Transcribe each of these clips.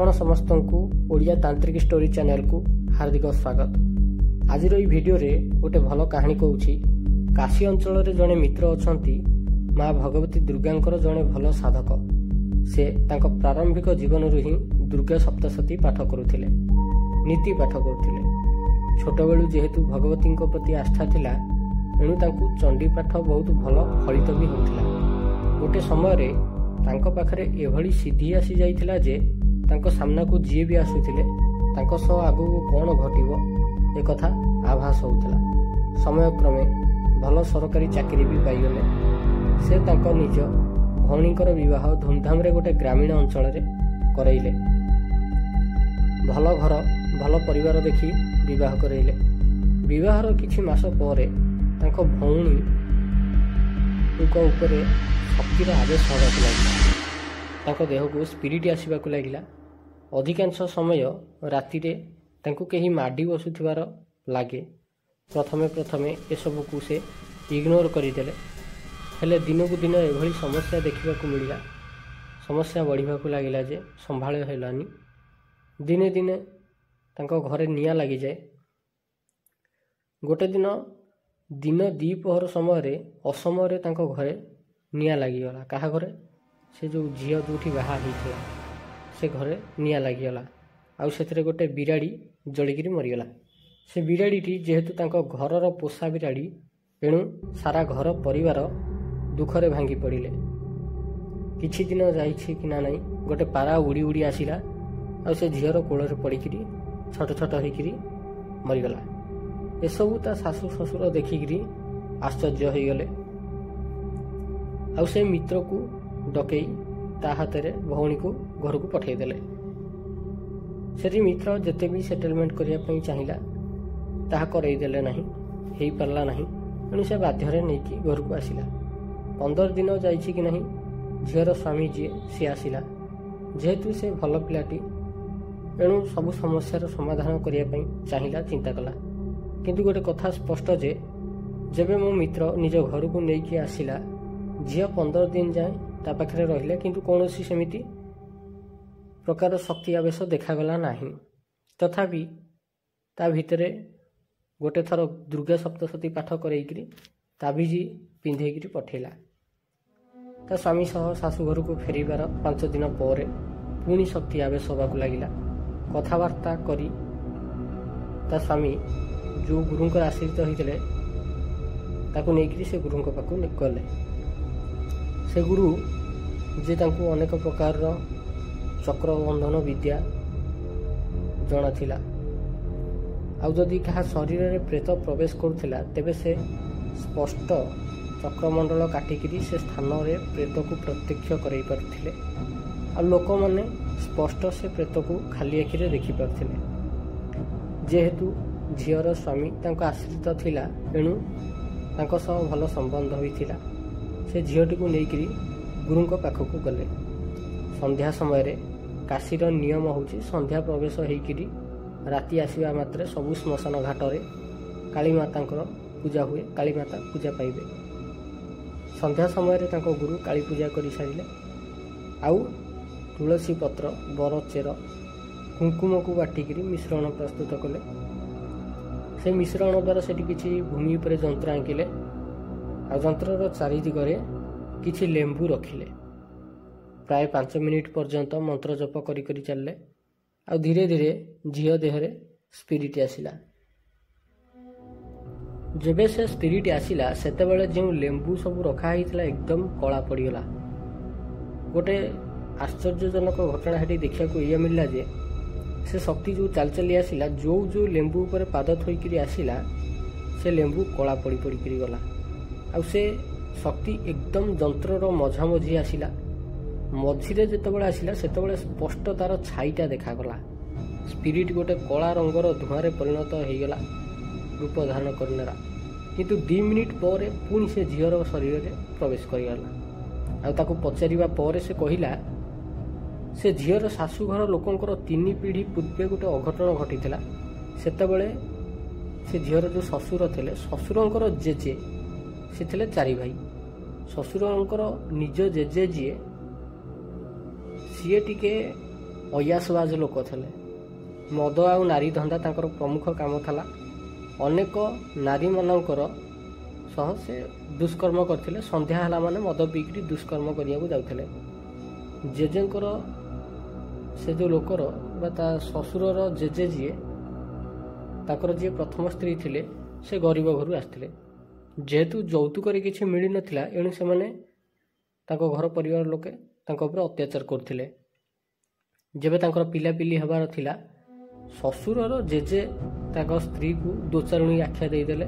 आपण समस्त को ओडिया तांत्रिक स्टोरी चैनल को हार्दिक स्वागत। आज भिडियो रे गोटे भल कहानी कहूँ। काशी अंचल जड़े मित्र अच्छा माँ भगवती दुर्गांकर जड़े भल साधक। से तांको प्रारंभिक जीवन ही दुर्गा सप्तशती पाठ करुथिले, नीति पाठ करुथिले। छोट बेलू जेहेतु भगवती प्रति आस्था थिला एणु तांकु चंडी पाठ बहुत भल फलित भी होउथिला। गोटे समय तांको पाखरे एभली सिद्धि आसी जाइथिला जे तांको सामना को जी भी आसुथिले तांको सह आगु कौन घटिबो ए कथा आभास होउथिला। समय क्रमे भल सरकारी चाकरी भी पाइगले। से तांको निज भौणीकर विवाह धूमधाम रे गोटे ग्रामीण अंचल रे करैले। भल घर भल परिवार देखि विवाह करैले। विवाहर किछि मास परे तांको भौणी उनको ऊपर शक्तिर आदेश होगाक लागिला। तांको देह को स्पिरिट आसवाक लागिला। अधिकांश समय राति रे तांको केही माडी बसुथिबार लागे। प्रथमे प्रथमे एसबू को से इग्नोर करदेले। हेले दिन को दिन एभली समस्या देखा मिलला। समस्या बढ़िया लगिला जे संभाळ हेलानी। दिने दिने तांको घरे निया लगी जाए। गोटे दिन दिन द्विपहर समय असमय तांको घरे निया लागिगला। कहा घरे? से जो झील जो बाहा होता से घरे निया लागिगला। आउ से गोटे बिराड़ी जलिकी मरीगला। से बिराड़ीटी जेहेतु तांको घरर पोषा बिराड़ी एणु सारा घर परिवार दुखरे भांगी पड़िले। किछि दिन जाइछि कि ना नहीं गोटे पारा उड़ी उड़ी आसिला आ से झीर कोଳରେ पड़िकी छोट छोट होइकी मरीगला। एसबू ता शाशु शशुर देखिकी आश्चर्य हो गले। आउ से मित्र को डकई ता हाथ रे भौणी को घर को पठेदेले। से मित्र जेते भी सेटलमेंट करने चाहिला ताहा करईदेले नहीं, हो पारला नहीं। एणु से बाध्य नहीं घर को आसिला। 15 दिन जाइछि कि नहीं झीर स्वामी जी सी आसिला। जेहेतु से भल पिलाटी एणु सबु समस्यार समाधान करने चाहिला, चिंता कला। किंतु गोटे कथा स्पष्ट जे जेबे मो मित्र निज घर को लेकिन आसिला झील 15 दिन जाए ता पाखरे रहिले किंतु कौनसी सेमिति प्रकार शक्ति आवेश देखागला नाही। तथापि ता भितरे गोटे थर दुर्गा सप्तशती पाठ करैकरी ताबिजी पिंधेकरी पठेला। ता स्वामी सह शाशु घर को फेरिबार 5 दिन पर पुणी शक्ति आवेश होबाक लागिला। कथबार्ता करी ता स्वामी जो गुरुंकर आश्रित होइतले ताकू नेकरी से गुरुंक पाखु गले। से गुरु जे तांकू अनेक प्रकार चक्र बंधन विद्या जଣା थिला। आउ जदि कहा शरीर में प्रेत प्रवेश करुला तेबे से स्पष्ट चक्रमंडल काटिकी से स्थान में प्रेत को प्रत्यक्ष कराई पारुथिले। आ लोक माने स्पष्ट से प्रेत को खाली आखिरे देखि पारुथिले। जेहेतु झीर स्वामी तांको आश्रित थिला एणु तांको सह भल संबंध होइथिला। से झीटी को लेकरी गुरुंक पाखक गले। संध्या समय रे काशीर नियम होची संध्या प्रवेश होइकरी राति आसीबा मात्रे सबु श्मशान घाट रे काली मातांकर पूजा हुए। काली माता पूजा पाइबे। संध्या समय रे तांको गुरु काली पूजा करि सारिले। आउ तुलसी पत्र बर चेर कुंकुम को बाटिकी मिश्रण प्रस्तुत कले। से मिश्रण द्वारा सेठी किछि भूमि पर जंत्र आंकिले। आ जंत्रर चारिदिगरे किछि लेंबू रखिले। प्राय 5 मिनिट पर्यंत मंत्र जप करी करी चलले। आ धीरे धीरे झील देहरे स्पिरिट आसिला। जेबे से स्पिरिट आसिला सेतेबेले जो लेंबू सब रखा हितला एकदम कला पड़ीगला। गोटे आश्चर्यजनक घटना हेटी देखा ये मिलला जे से शक्ति जो चाल चली आसिला जो जो लेंबू पर पाद थोइकरी आसिला से लेंबू कला पड़ी पड़ी गला। आउ से शक्ति एकदम जंत्रर मझामझी आसिला। मझीरे जेतेबेले आसिला सेतेबेले स्पष्ट तार छाईटा देखागला। स्पिरिट गोटे कला रंगर धुआं परिणत होईगला रूप धारण करनेला। किंतु 2 मिनिट पर पुणी से झीर शरीर में प्रवेश करगला। आ ताको पचारिबा पर से कहिला से झीर शाशुघर लोकंकर 3 पीढ़ी पूर्वे गोटे अघटन घटीला। सेतेबेले से झीर जो शशुर थे शशुरंकर जेजे से थे 4 भाई। शशुरंकर निज जेजे जी सी टिके ଅୟାସବାଜ ଲୋକ ଥିଲେ। ମଦ ଆଉ ନାରୀ ଧନ୍ଦା ତାଙ୍କର ପ୍ରମୁଖ କାମ ଥିଲା। ଅନେକ ନାରୀମାନଙ୍କର ସହ ସେ ଦୁଷ୍କର୍ମ କରିଥିଲେ। ସନ୍ଧ୍ୟା ହେଲା ମାନେ ମଦ ପିଇକିରି ଦୁଷ୍କର୍ମ କରିବାକୁ ଯାଉଥିଲେ। ଜେଜେଙ୍କର ସେ ଯେଉଁ ଲୋକର ବା ତା ଶ୍ୱଶୁରର ଜେଜେ ଯିଏ, ତାଙ୍କର ଯିଏ ପ୍ରଥମ ସ୍ତ୍ରୀ ଥିଲେ, ସେ ଗରିବ ଘରୁ ଆସିଥିଲେ। ଯେହେତୁ ଯୌତୁକରେ କିଛି ମିଳିନଥିଲା, ଏଣୁ ସେମାନେ ତାଙ୍କ ଘର ପରିବାର ଲୋକେ ତାଙ୍କ ଉପରେ ଅତ୍ୟାଚାର କରୁଥିଲେ। ଯେବେ ତାଙ୍କର ପିଲାପିଲି ହେବାର ଥିଲା, ଶ୍ୱଶୁରର ଜେଜେ ତାଙ୍କ ସ୍ତ୍ରୀକୁ ଦୋଚାରୁଣୀ ଆଖ୍ୟା ଦେଇଦେଲେ।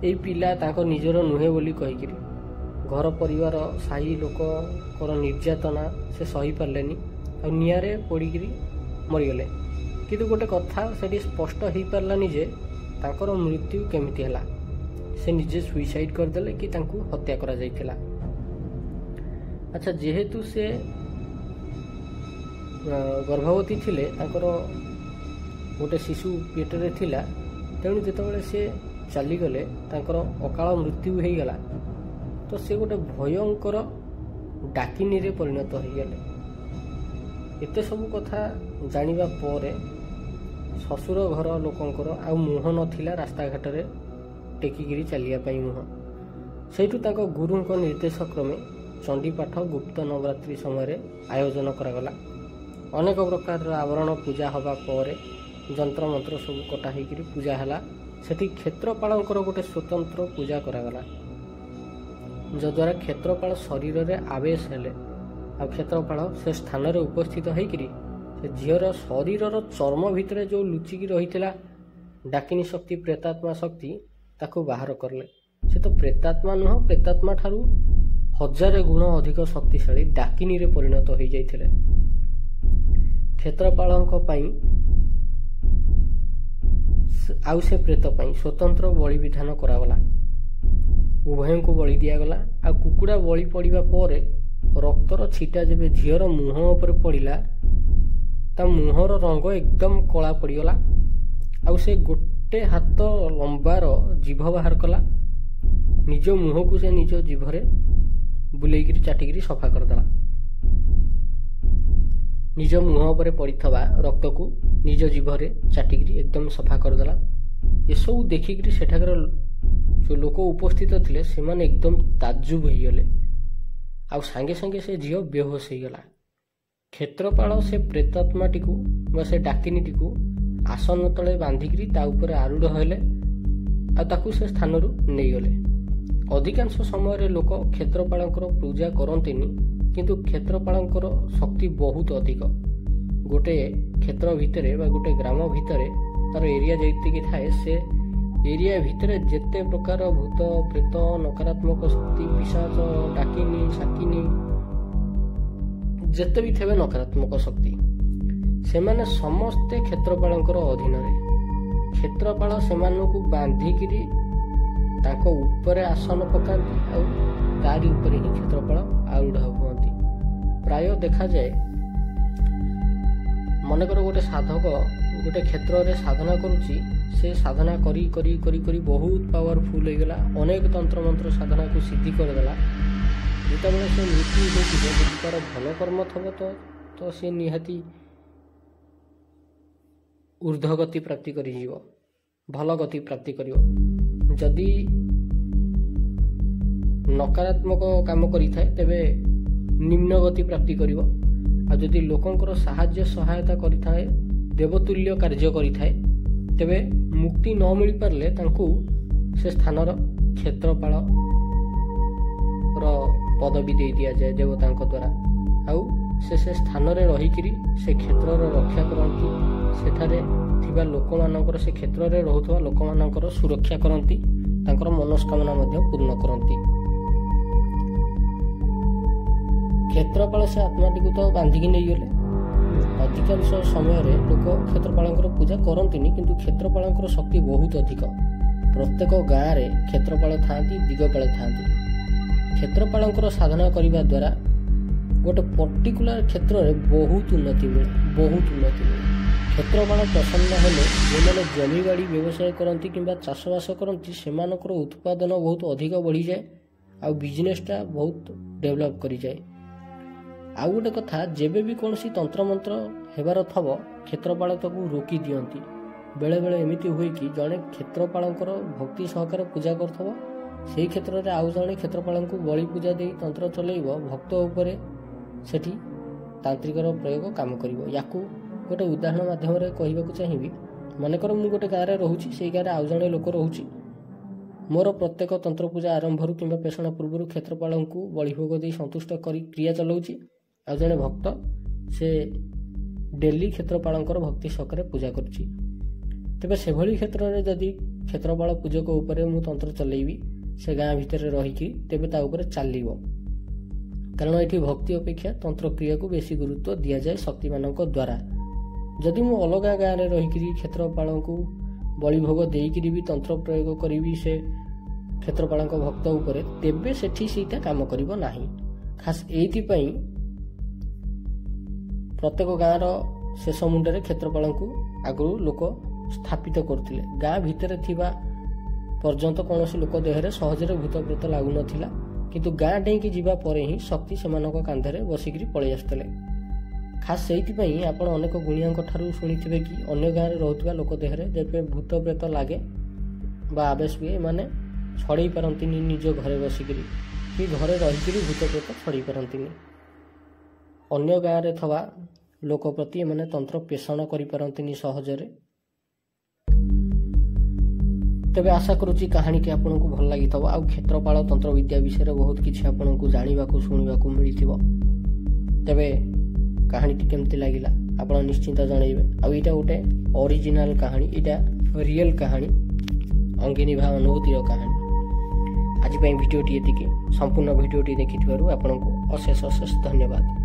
ଏଇ ପିଲା ତାଙ୍କ ନିଜର ନୁହେଁ ବୋଲି କହିକିରି ଘର ପରିବାର ସାହି ଲୋକଙ୍କର ନିର୍ଯାତନା ସେ ସହିପାରିଲେନି, ଆଉ ନିଆଁରେ ପୋଡ଼ିକିରି ମରିଗଲେ। କିନ୍ତୁ ଗୋଟେ କଥା ସେଠି ସ୍ପଷ୍ଟ ହେଇପାରିଲାନି ଯେ ତାଙ୍କର ମୃତ୍ୟୁ କେମିତି ହେଲା। ସେ ନିଜେ ସୁଇସାଇଡ୍ କରିଦେଲେ କି ତାଙ୍କୁ ହତ୍ୟା କରାଯାଇଥିଲା। ଆଚ୍ଛା, ଯେହେତୁ ସେ ଗର୍ଭବତୀ ଥିଲେ, ତାଙ୍କର ଗୋଟେ ଶିଶୁ ପେଟରେ ଥିଲା, ତେଣୁ ଯେତେବେଳେ ସେ ଚାଲିଗଲେ, ତାଙ୍କର ଅକାଳ ମୃତ୍ୟୁ ହେଇଗଲା, ତ ସେ ଗୋଟେ ଭୟଙ୍କର ଡାକିନୀରେ ପରିଣତ ହୋଇଗଲେ। ଏତେ ସବୁ କଥା ଜାଣିବା ପରେ ଶ୍ୱଶୁର ଘର ଲୋକଙ୍କର ଆଉ ମୁହଁ ନଥିଲା ରାସ୍ତାଘାଟରେ ଟେକିକିରି ଚାଲିବା ପାଇଁ ମୁହଁ। ସେଇଠୁ ତାଙ୍କ ଗୁରୁଙ୍କ ନିର୍ଦ୍ଦେଶ କ୍ରମେ ଚଣ୍ଡୀପାଠ ଗୁପ୍ତ ନବରାତ୍ରି ସମୟରେ ଆୟୋଜନ କରାଗଲା। ଅନେକ ପ୍ରକାରର ଆବରଣ ପୂଜା ହେବା ପରେ ଯନ୍ତ୍ରମନ୍ତ୍ର ସବୁ କଟା ହେଇକିରି ପୂଜା ହେଲା। ସେଠି କ୍ଷେତ୍ରପାଳଙ୍କର ଗୋଟେ ସ୍ୱତନ୍ତ୍ର ପୂଜା କରାଗଲା, ଯଦ୍ୱାରା କ୍ଷେତ୍ରପାଳ ଶରୀରରେ ଆବେଶ ହେଲେ, ଆଉ କ୍ଷେତ୍ରପାଳ ସେ ସ୍ଥାନରେ ଉପସ୍ଥିତ ହେଇକିରି ସେ ଝିଅର ଶରୀରର ଚର୍ମ ଭିତରେ ଯେଉଁ ଲୁଚିକି ରହିଥିଲା ଡାକିନୀ ଶକ୍ତି, ପ୍ରେତାତ୍ମା ଶକ୍ତି, ତାକୁ ବାହାର କଲେ। ସେ ତ ପ୍ରେତାତ୍ମା ନୁହଁ, ପ୍ରେତାତ୍ମା ଠାରୁ 1000 ଗୁଣ ଅଧିକ ଶକ୍ତିଶାଳୀ ଡାକିନୀରେ ପରିଣତ ହୋଇଯାଇଥିଲେ। କ୍ଷେତ୍ରପାଳଙ୍କ ପାଇଁ ଆଉ ସେ ପ୍ରେତ ପାଇଁ ସ୍ୱତନ୍ତ୍ର ବଳି ବିଧାନ କରାଗଲା। ଉଭୟଙ୍କୁ ବଳି ଦିଆଗଲା। ଆଉ କୁକୁଡ଼ା ବଳି ପଡ଼ିବା ପରେ ରକ୍ତର ଛିଟା ଯେବେ ଝିଅର ମୁହଁ ଉପରେ ପଡ଼ିଲା, ତା ମୁହଁର ରଙ୍ଗ ଏକଦମ କଳା ପଡ଼ିଗଲା। ଆଉ ସେ ଗୋଟେ ହାତ ଲମ୍ବାର ଜିଭ ବାହାର କଲା। ନିଜ ମୁହଁକୁ ସେ ନିଜ ଜିଭରେ ବୁଲେଇକିରି ଚାଟିକିରି ସଫା କରିଦେଲା। ନିଜ ମୁହଁ ଉପରେ ପଡ଼ିଥିବା ରକ୍ତକୁ ନିଜ ଜିଭରେ ଚାଟିକିରି ଏକଦମ ସଫା କରିଦେଲା। ଏସବୁ ଦେଖିକିରି ସେଠାକାର ଯେଉଁ ଲୋକ ଉପସ୍ଥିତ ଥିଲେ ସେମାନେ ଏକଦମ ତାଜୁବ ହେଇଗଲେ। ଆଉ ସାଙ୍ଗେ ସାଙ୍ଗେ ସେ ଝିଅ ବେହୋସ ହେଇଗଲା। କ୍ଷେତ୍ରପାଳ ସେ ପ୍ରେତାତ୍ମାଟିକୁ ବା ସେ ଡାକିନୀଟିକୁ ଆସନ ତଳେ ବାନ୍ଧିକିରି ତା ଉପରେ ଆରୂଢ଼ ହେଲେ, ଆଉ ତାକୁ ସେ ସ୍ଥାନରୁ ନେଇଗଲେ। ଅଧିକାଂଶ ସମୟରେ ଲୋକ କ୍ଷେତ୍ରପାଳଙ୍କର ପୂଜା କରନ୍ତିନି, କିନ୍ତୁ କ୍ଷେତ୍ରପାଳଙ୍କର ଶକ୍ତି ବହୁତ ଅଧିକ। ଗୋଟେ କ୍ଷେତ୍ର ଭିତରେ ବା ଗୋଟେ ଗ୍ରାମ ଭିତରେ ତାର ଏରିଆ ଯେତିକି ଥାଏ, ସେ ଏରିଆ ଭିତରେ ଯେତେ ପ୍ରକାର ଭୂତ ପ୍ରେତ ନକାରାତ୍ମକ ଶକ୍ତି, ପିଶାଚ, ଡାକିନୀ, ସାକିନୀ, ଯେତେ ବି ଥିବେ ନକାରାତ୍ମକ ଶକ୍ତି, ସେମାନେ ସମସ୍ତେ କ୍ଷେତ୍ରପାଳଙ୍କର ଅଧୀନରେ। କ୍ଷେତ୍ରପାଳ ସେମାନଙ୍କୁ ବାନ୍ଧିକିରି ତାଙ୍କ ଉପରେ ଆସନ ପକାନ୍ତି, ଆଉ ତାରି ଉପରେ ହିଁ କ୍ଷେତ୍ରପାଳ ଆରୂଢ଼ ହୁଅନ୍ତି। ପ୍ରାୟ ଦେଖାଯାଏ, ମନେକର ଗୋଟେ ସାଧକ ଗୋଟେ କ୍ଷେତ୍ରରେ ସାଧନା କରୁଛି, ସେ ସାଧନା କରି କରି କରି କରି ବହୁତ ପାୱାରଫୁଲ ହେଇଗଲା, ଅନେକ ତନ୍ତ୍ରମନ୍ତ୍ର ସାଧନାକୁ ସିଦ୍ଧି କରିଦେଲା। ଯେତେବେଳେ ସେ ମୃତ୍ୟୁ ହୋଇଯିବ, ଯଦି ତାର ଭଲ କର୍ମ ଥିବ ତ ସେ ନିହାତି ଊର୍ଦ୍ଧ୍ୱ ଗତି ପ୍ରାପ୍ତି କରିଯିବ, ଭଲ ଗତି ପ୍ରାପ୍ତି କରିବ। ଯଦି ନକାରାତ୍ମକ କାମ କରିଥାଏ ତେବେ ନିମ୍ନ ଗତି ପ୍ରାପ୍ତି କରିବ। ଆଉ ଯଦି ଲୋକଙ୍କର ସାହାଯ୍ୟ ସହାୟତା କରିଥାଏ, ଦେବତୁଲ୍ୟ କାର୍ଯ୍ୟ କରିଥାଏ, ତେବେ ମୁକ୍ତି ନ ମିଳିପାରିଲେ ତାଙ୍କୁ ସେ ସ୍ଥାନର କ୍ଷେତ୍ରପାଳର ପଦବୀ ଦେଇ ଦିଆଯାଏ ଦେବତାଙ୍କ ଦ୍ୱାରା। ଆଉ ସେ ସ୍ଥାନରେ ରହିକିରି ସେ କ୍ଷେତ୍ରର ରକ୍ଷା କରନ୍ତି। ସେଠାରେ ଥିବା ଲୋକମାନଙ୍କର, ସେ କ୍ଷେତ୍ରରେ ରହୁଥିବା ଲୋକମାନଙ୍କର ସୁରକ୍ଷା କରନ୍ତି, ତାଙ୍କର ମନସ୍କାମନା ମଧ୍ୟ ପୂର୍ଣ୍ଣ କରନ୍ତି। କ୍ଷେତ୍ରପାଳ ସେ ଆତ୍ମାଟିକୁ ତ ବାନ୍ଧିକି ନେଇଗଲେ। ଅଧିକାଂଶ ସମୟରେ ଲୋକ କ୍ଷେତ୍ରପାଳଙ୍କର ପୂଜା କରନ୍ତିନି, କିନ୍ତୁ କ୍ଷେତ୍ରପାଳଙ୍କର ଶକ୍ତି ବହୁତ ଅଧିକ। ପ୍ରତ୍ୟେକ ଗାଁରେ କ୍ଷେତ୍ରପାଳ ଥାଆନ୍ତି, ଦିଗପାଳ ଥାଆନ୍ତି। କ୍ଷେତ୍ରପାଳଙ୍କର ସାଧନା କରିବା ଦ୍ୱାରା ଗୋଟେ ପର୍ଟିକୁଲାର କ୍ଷେତ୍ରରେ ବହୁତ ଉନ୍ନତି ମିଳେ, ବହୁତ ଉନ୍ନତି ମିଳେ। କ୍ଷେତ୍ରପାଳ ପ୍ରସନ୍ନ ହେଲେ ଯେଉଁମାନେ ଜମିବାଡ଼ି ବ୍ୟବସାୟ କରନ୍ତି କିମ୍ବା ଚାଷବାସ କରନ୍ତି, ସେମାନଙ୍କର ଉତ୍ପାଦନ ବହୁତ ଅଧିକ ବଢ଼ିଯାଏ, ଆଉ ବିଜନେସ୍ଟା ବହୁତ ଡେଭଲପ୍ କରିଯାଏ। ଆଉ ଗୋଟେ କଥା, ଯେବେ ବି କୌଣସି ତନ୍ତ୍ରମନ୍ତ୍ର ହେବାର ଥବ କ୍ଷେତ୍ରପାଳ ତାକୁ ରୋକି ଦିଅନ୍ତି। ବେଳେବେଳେ ଏମିତି ହୁଏ କି ଜଣେ କ୍ଷେତ୍ରପାଳଙ୍କର ଭକ୍ତି ସହକାରେ ପୂଜା କରୁଥିବ, ସେହି କ୍ଷେତ୍ରରେ ଆଉ ଜଣେ କ୍ଷେତ୍ରପାଳଙ୍କୁ ବଳି ପୂଜା ଦେଇ ତନ୍ତ୍ର ଚଲେଇବ, ଭକ୍ତ ଉପରେ ସେଠି ତାନ୍ତ୍ରିକର ପ୍ରୟୋଗ କାମ କରିବ। ୟାକୁ ଗୋଟେ ଉଦାହରଣ ମାଧ୍ୟମରେ କହିବାକୁ ଚାହିଁବି। ମନେକର ମୁଁ ଗୋଟେ ଗାଁରେ ରହୁଛି, ସେଇ ଗାଁରେ ଆଉ ଜଣେ ଲୋକ ରହୁଛି। ମୋର ପ୍ରତ୍ୟେକ ତନ୍ତ୍ର ପୂଜା ଆରମ୍ଭରୁ କିମ୍ବା ପେଷଣା ପୂର୍ବରୁ କ୍ଷେତ୍ରପାଳଙ୍କୁ ବଳିଭୋଗ ଦେଇ ସନ୍ତୁଷ୍ଟ କରି କ୍ରିୟା ଚଲାଉଛି। ଆଉ ଜଣେ ଭକ୍ତ ସେ ଡେଲି କ୍ଷେତ୍ରପାଳଙ୍କର ଭକ୍ତି ସହକାରେ ପୂଜା କରୁଛି। ତେବେ ସେଭଳି କ୍ଷେତ୍ରରେ ଯଦି କ୍ଷେତ୍ରପାଳ ପୂଜକ ଉପରେ ମୁଁ ତନ୍ତ୍ର ଚଲେଇବି ସେ ଗାଁ ଭିତରେ ରହିକି, ତେବେ ତା ଉପରେ ଚାଲିବ। କାରଣ ଏଠି ଭକ୍ତି ଅପେକ୍ଷା ତନ୍ତ୍ର କ୍ରିୟାକୁ ବେଶୀ ଗୁରୁତ୍ୱ ଦିଆଯାଏ ଶକ୍ତିମାନଙ୍କ ଦ୍ୱାରା। ଯଦି ମୁଁ ଅଲଗା ଗାଁରେ ରହିକିରି କ୍ଷେତ୍ରପାଳଙ୍କୁ ବଳିଭୋଗ ଦେଇକିରି ବି ତନ୍ତ୍ର ପ୍ରୟୋଗ କରିବି ସେ କ୍ଷେତ୍ରପାଳଙ୍କ ଭକ୍ତ ଉପରେ, ତେବେ ସେଠି ସେଇଟା କାମ କରିବ ନାହିଁ। ଖାସ୍ ଏଇଥିପାଇଁ ପ୍ରତ୍ୟେକ ଗାଁର ଶେଷ ମୁଣ୍ଡରେ କ୍ଷେତ୍ରପାଳଙ୍କୁ ଆଗରୁ ଲୋକ ସ୍ଥାପିତ କରୁଥିଲେ। ଗାଁ ଭିତରେ ଥିବା ପର୍ଯ୍ୟନ୍ତ କୌଣସି ଲୋକ ଦେହରେ ସହଜରେ ଭୂତ ପ୍ରେତ ଲାଗୁନଥିଲା, କିନ୍ତୁ ଗାଁ ଡେଇଁକି ଯିବା ପରେ ହିଁ ଶକ୍ତି ସେମାନଙ୍କ କାନ୍ଧରେ ବସିକିରି ପଳେଇ ଆସୁଥିଲେ। ଖାସ୍ ସେଇଥିପାଇଁ ଆପଣ ଅନେକ ଗୁଣିଆଙ୍କ ଠାରୁ ଶୁଣିଥିବେ କି ଅନ୍ୟ ଗାଁରେ ରହୁଥିବା ଲୋକ ଦେହରେ ଯେବେ ଭୂତ ପ୍ରେତ ଲାଗେ ବା ଆବେଶ ହୁଏ, ଏମାନେ ଛଡ଼େଇ ପାରନ୍ତିନି ନିଜ ଘରେ ବସିକିରି, କି ଘରେ ରହିକିରି ଭୂତ ପ୍ରେତ ଛଡ଼େଇ ପାରନ୍ତିନି। ଅନ୍ୟ ଗାଁରେ ଥିବା ଲୋକ ପ୍ରତି ଏମାନେ ତନ୍ତ୍ର ପେଷଣ କରିପାରନ୍ତିନି ସହଜରେ। ତେବେ ଆଶା କରୁଛି କାହାଣୀଟି ଆପଣଙ୍କୁ ଭଲ ଲାଗିଥିବ, ଆଉ କ୍ଷେତ୍ରପାଳ ତନ୍ତ୍ର ବିଦ୍ୟା ବିଷୟରେ ବହୁତ କିଛି ଆପଣଙ୍କୁ ଜାଣିବାକୁ ଶୁଣିବାକୁ ମିଳିଥିବ। ତେବେ କାହାଣୀଟି କେମିତି ଲାଗିଲା ଆପଣ ନିଶ୍ଚିନ୍ତ ଜଣାଇବେ। ଆଉ ଏଇଟା ଗୋଟେ ଅରିଜିନାଲ କାହାଣୀ, ଏଇଟା ରିଏଲ କାହାଣୀ, ଅଙ୍ଗିନିଭା ଅନୁଭୂତିର କାହାଣୀ। ଆଜି ପାଇଁ ଭିଡ଼ିଓଟି ଏତିକି। ସମ୍ପୂର୍ଣ୍ଣ ଭିଡ଼ିଓଟି ଦେଖିଥିବାରୁ ଆପଣଙ୍କୁ ଅଶେଷ ଅଶେଷ ଧନ୍ୟବାଦ।